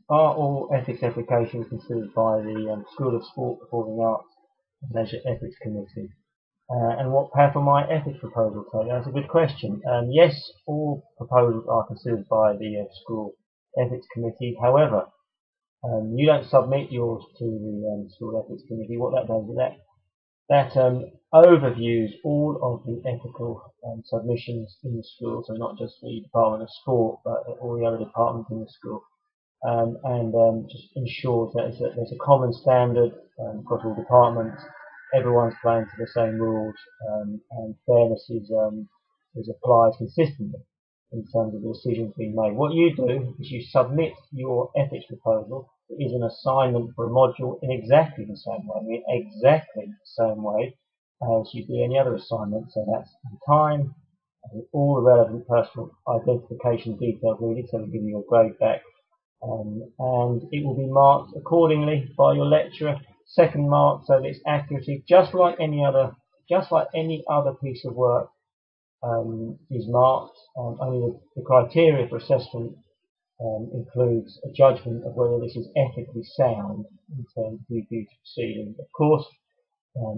Are all ethics applications considered by the School of Sport, Performing Arts and Leisure Ethics Committee? And what path will my ethics proposal take? That's a good question. Yes, all proposals are considered by the School Ethics Committee. However, you don't submit yours to the School Ethics Committee. What that does is that overviews all of the ethical submissions in the school, so not just the Department of Sport, but all the other departments in the school, and just ensures that there's a common standard across all departments. Everyone's playing to the same rules, and fairness is applied consistently in terms of the decisions being made. What you do is you submit your ethics proposal. It is an assignment for a module in exactly the same way, as you do any other assignment. So that's in time, with all the relevant personal identification details needed, so we give you your grade back, and it will be marked accordingly by your lecturer. Second mark, so that its accuracy, just like any other piece of work, is marked. Only the criteria for assessment includes a judgment of whether this is ethically sound in terms of future proceedings. Of course,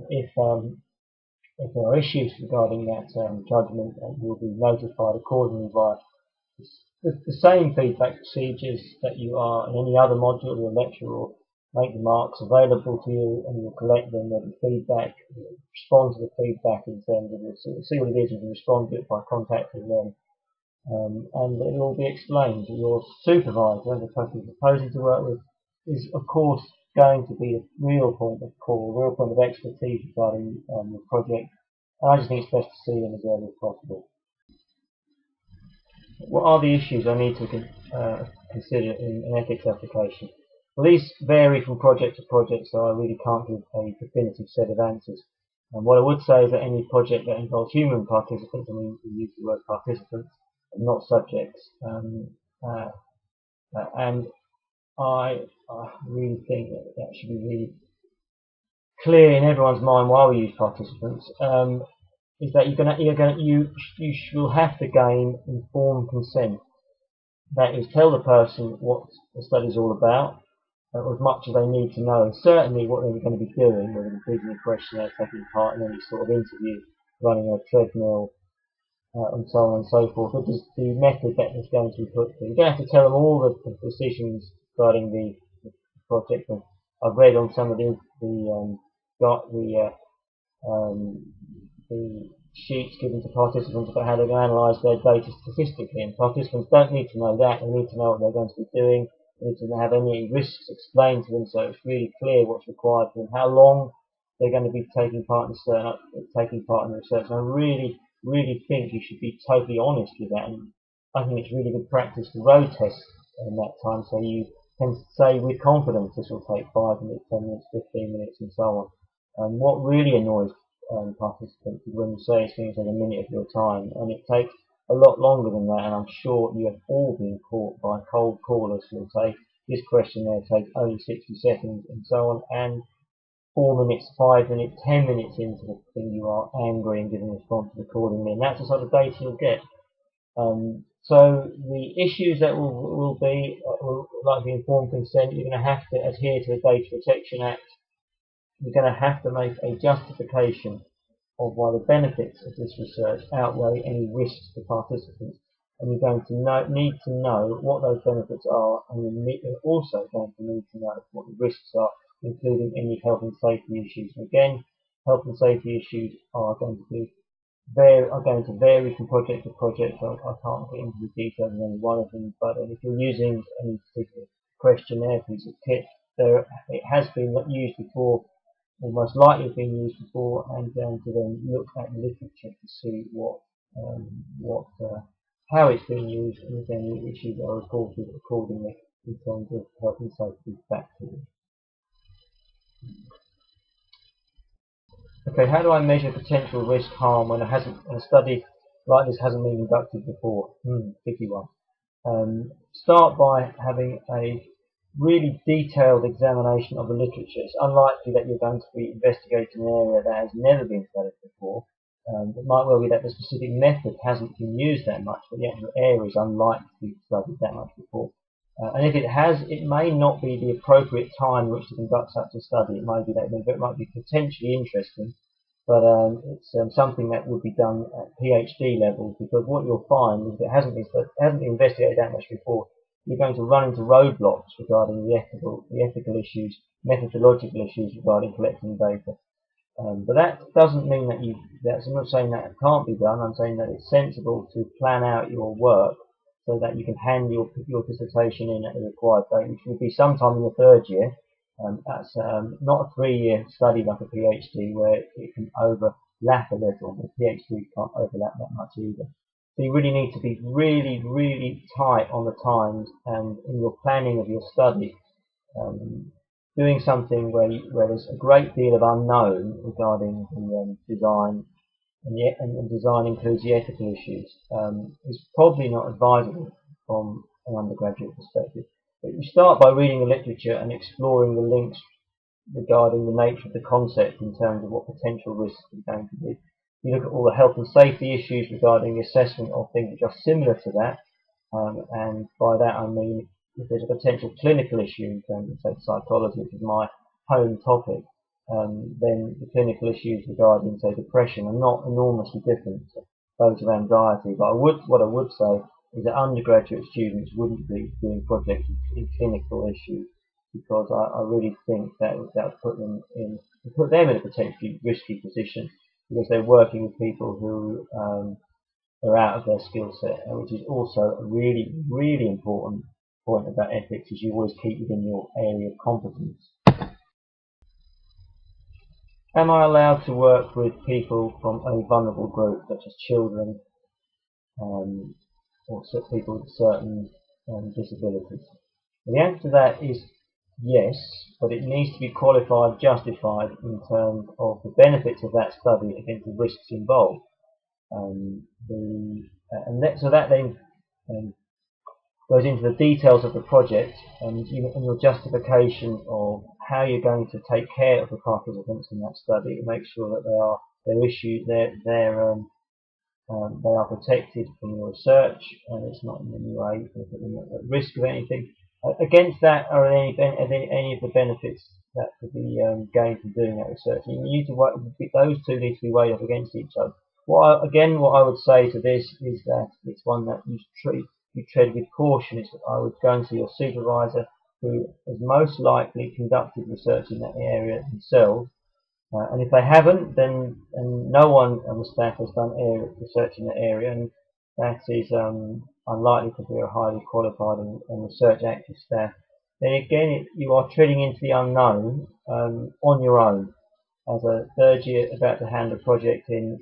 if there are issues regarding that judgment, you'll be notified accordingly via the same feedback procedures that you are in any other module. Your lecturer will make the marks available to you, and you'll collect them. There'll be feedback, respond to the feedback in terms of see what it is, and respond to it by contacting them. And it will be explained. Your supervisor, the person you're proposing to work with, is of course going to be the real point of call, real point of expertise regarding the project. And I just think it's best to see them as early as possible. What are the issues I need to consider in an ethics application? Well, these vary from project to project, so I really can't give a definitive set of answers. And what I would say is that any project that involves human participants, and we use the word participants, and not subjects, and I really think that should be really clear in everyone's mind why we use participants. Is that you will have to gain informed consent. That is, tell the person what the study is all about, as much as they need to know, and certainly what they're going to be doing, whether completing a questionnaire, taking part in any sort of interview, running a treadmill, and so on and so forth. But just the method that is going to be put through. You don't have to tell them all the decisions regarding the project. And I've read on some of the sheets given to participants about how they're going to analyse their data statistically, and participants don't need to know that. They need to know what they're going to be doing. They need to have any risks explained to them, so it's really clear what's required for them, how long they're going to be taking part in the research. And I really think you should be totally honest with that, and I think it's really good practice to road test in that time, so you can say with confidence this will take 5 minutes, 10 minutes, 15 minutes, and so on. And what really annoys participants is when you say it's going to take a minute of your time, and it takes a lot longer than that. And I'm sure you have all been caught by cold callers who will say this questionnaire takes only 60 seconds, and so on, and 4 minutes, 5 minutes, 10 minutes into the thing you are angry and giving responses accordingly, and that's the sort of data you'll get. So the issues that will like the informed consent, you're going to have to adhere to the Data Protection Act. You're going to have to make a justification of why the benefits of this research outweigh any risks to participants, and you're going to need to know what those benefits are, and you're also going to need to know what the risks are, including any health and safety issues. And again, health and safety issues are going to vary from project to project. So I can't get into the details of any one of them, but if you're using any particular questionnaire piece of kit, it has been used before, or most likely been used before, and to then look at the literature to see how it's being used, and if any issues are reported accordingly in terms of health and safety factors. Okay, how do I measure potential risk harm when a study like this hasn't been conducted before? Tricky one. Start by having a really detailed examination of the literature. It's unlikely that you're going to be investigating an area that has never been studied before. It might well be that the specific method hasn't been used that much, but the actual area is unlikely to be studied that much before. And if it has, it may not be the appropriate time in which to conduct such a study. It might be that it might be potentially interesting, but it's something that would be done at PhD level, because what you'll find is if it hasn't been investigated that much before, you're going to run into roadblocks regarding the ethical issues, methodological issues regarding collecting data. But that doesn't mean that I'm not saying that it can't be done. I'm saying that it's sensible to plan out your work so that you can hand your dissertation in at the required date, which will be sometime in the third year. That's not a 3-year study like a PhD where it can overlap a little. The PhD can't overlap that much either. So you really need to be really, really tight on the times and in your planning of your study. Doing something where there's a great deal of unknown regarding the design, and design includes the ethical issues, is probably not advisable from an undergraduate perspective. But you start by reading the literature and exploring the links regarding the nature of the concept in terms of what potential risks are going to be. You look at all the health and safety issues regarding the assessment of things which are similar to that, and by that I mean if there's a potential clinical issue in terms of, say, psychology, which is my home topic, then the clinical issues regarding, say, depression are not enormously different to those of anxiety. But what I would say is that undergraduate students wouldn't be doing projects in clinical issues, because I really think that would put them in a potentially risky position, because they're working with people who are out of their skill set, which is also a really, really important point about ethics, is you always keep within your area of competence. Am I allowed to work with people from a vulnerable group, such as children, or people with certain disabilities? And the answer to that is yes, but it needs to be qualified, justified in terms of the benefits of that study against the risks involved. So that then goes into the details of the project and your justification of how you're going to take care of the participants in that study to make sure that they are protected from your research, and it's not in any way at risk of anything. Against that are any of the benefits that could be gained from doing that research. You need to work, those two need to be weighed up against each other. What I would say to this is that it's one that you tread with caution. I would go and see your supervisor, who has most likely conducted research in that area themselves. And if they haven't, then no one on the staff has done research in that area, and that is unlikely to be a highly qualified and research active staff. Then again, you are treading into the unknown on your own. As a third year about to hand a project in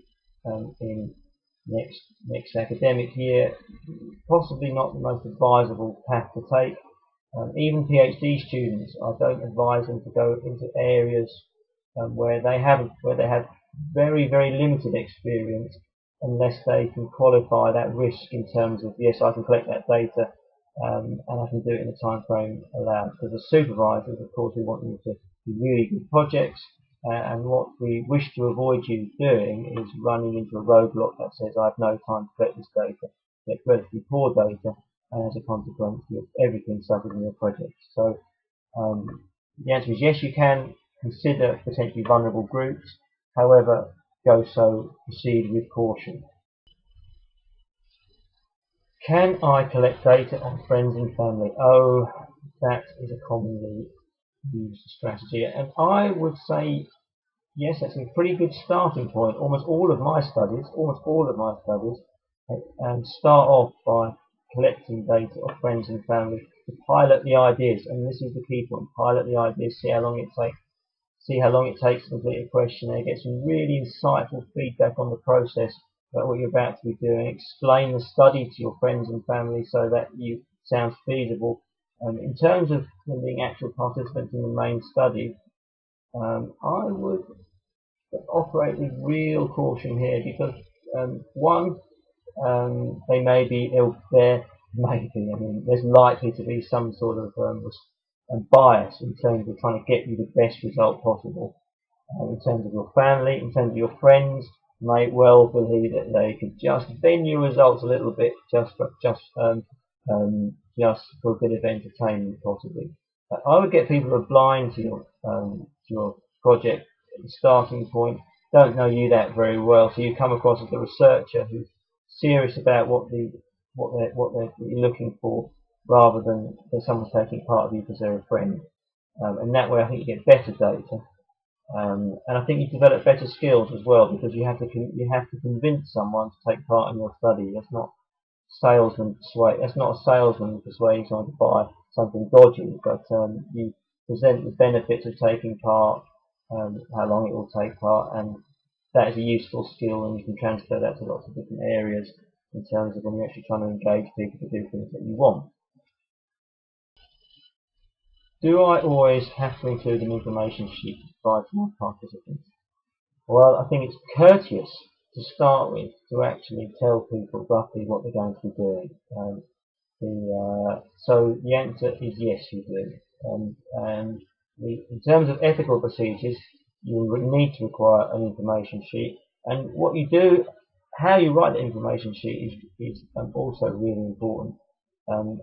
next academic year, possibly not the most advisable path to take. Even PhD students, I don't advise them to go into areas where they have very, very limited experience, unless they can qualify that risk in terms of, yes, I can collect that data and I can do it in the time frame allowed. Because as supervisors, of course, we want you to do really good projects, and what we wish to avoid you doing is running into a roadblock that says, I have no time to collect this data, get relatively poor data, and as a consequence, everything suffers in your project. So the answer is yes, you can consider potentially vulnerable groups. However, proceed with caution. Can I collect data on friends and family? Oh, that is a commonly used strategy, and I would say yes, that's a pretty good starting point. Almost all of my studies start off by collecting data of friends and family to pilot the ideas, and this is the key point: pilot the ideas, see how long it takes to complete a questionnaire, get some really insightful feedback on the process about what you're about to be doing, explain the study to your friends and family so that it sounds feasible. In terms of being actual participants in the main study, I would operate with real caution here, because there's likely to be some sort of bias in terms of trying to get you the best result possible. In terms of your family, in terms of your friends, may well believe that they could just bend your results a little bit, just just for a bit of entertainment, possibly. I would get people who are blind to your project at the starting point, don't know you that very well, so you come across as a researcher who's serious about what you're looking for, rather than someone taking part of you because they're a friend. And that way, I think you get better data. And I think you develop better skills as well, because you have to convince someone to take part in your study. That's not a salesman persuading someone to buy something dodgy, but you present the benefits of taking part, how long it will take part, and that is a useful skill, and you can transfer that to lots of different areas in terms of when you're actually trying to engage people to do things that you want. Do I always have to include an information sheet to provide to my participants? Well, I think it's courteous to start with to actually tell people roughly what they're going to be doing. So the answer is yes, you do. And in terms of ethical procedures, you need to require an information sheet. And what you do, how you write the information sheet is also really important. And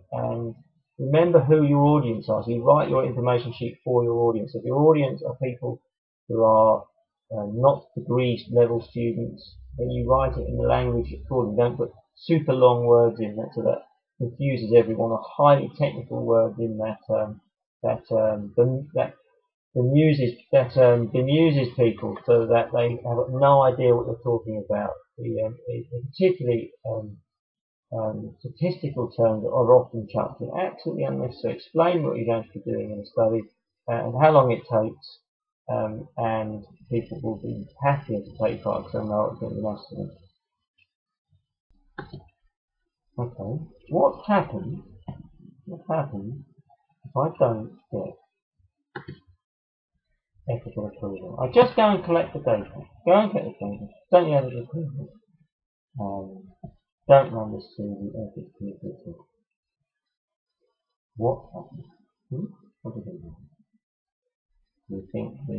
remember who your audience are. So you write your information sheet for your audience. If your audience are people who are not degree level students, then you write it in the language accordingly. Don't put super long words in that, so that confuses everyone, or highly technical words in that bemuses people, so that they have no idea what they're talking about. Particularly statistical terms are often chucked in, absolutely unnecessary. Explain what you're going to be doing in a study and how long it takes, and people will be happier to take part because they know it's going to be nice to them. Okay, what happens if I don't get ethical approval? I just go and collect the data. Go and get the data. Don't get ethical approval. Don't run this through the ethics committee. What happens? What do you think? Do you think the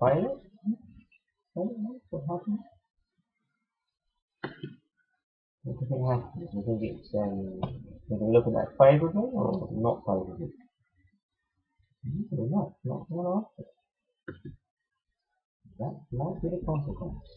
fail it? What happens? What do you think happens? Do you think it's do you look at that favourably or not favourably? Not. Not answer. That might be the consequence.